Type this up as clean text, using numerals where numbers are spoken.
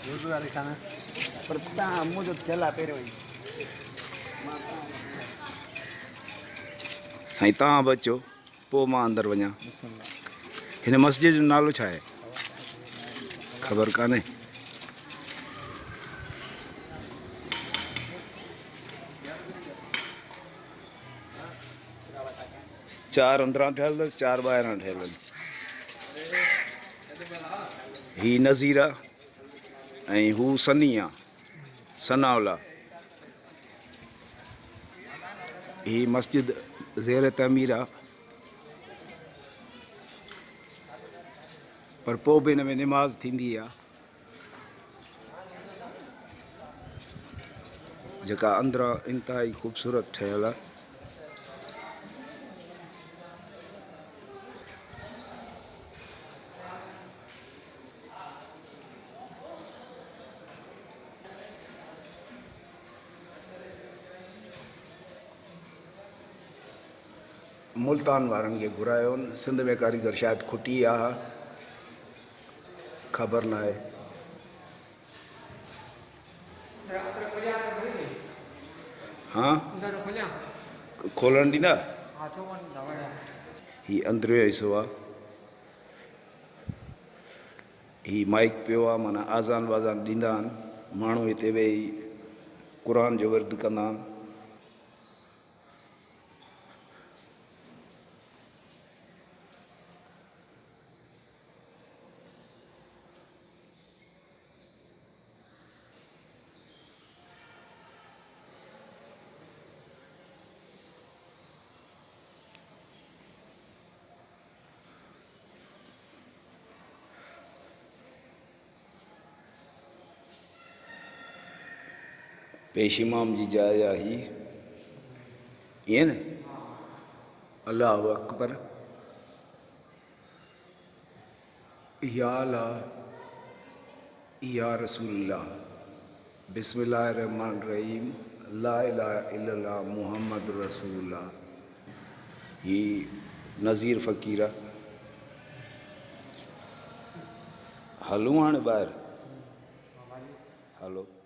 गुरुद्वारे खाना पर तव्हां मुंहिंजो थेला पहिरियों ई साईं तव्हां बि अचो पोइ मां अंदरि वञा। हिन मस्जिद जो नालो छा आहे ख़बर कान्हे। चार अंदरां ठहियल अथसि, चार ॿाहिरां ठहियल आहिनि। ही नज़ीर आहे ऐं हू सनी आहे सनावला। ही मस्जिद ज़ेर तमीर आहे, पर पोइ बि हिन में निमाज़ थींदी आहे जेका अंदरां इंतिहाई ख़ूबसूरत ठहियल आहे। मुल्तान वारनि खे घुरायो आहिनि, सिंध में कारीगर शायदि खुटी आहे, ख़बर न आहे। हाँ खोलण ॾींदा? ही अंदरि जो हिसो आहे। ही माइक पियो आहे, माना आज़ान वाज़ान ॾींदा आहिनि, माण्हू हिते वेही क़ुर जो विर्द कंदा आहिनि। पेश इमाम जी जाइ आहे ही, ईअं न? अल्लाह अकबर। या अल्लाह या रसूलल्लाह, बिस्मिल्लाहिर रहमानिर रहीम, ला इलाहा इल्लल्लाह मुहम्मद रसूलुल्लाह। ही नज़ीर फ़क़ीर आहे। हलूं हाणे ॿाहिरि? हलो।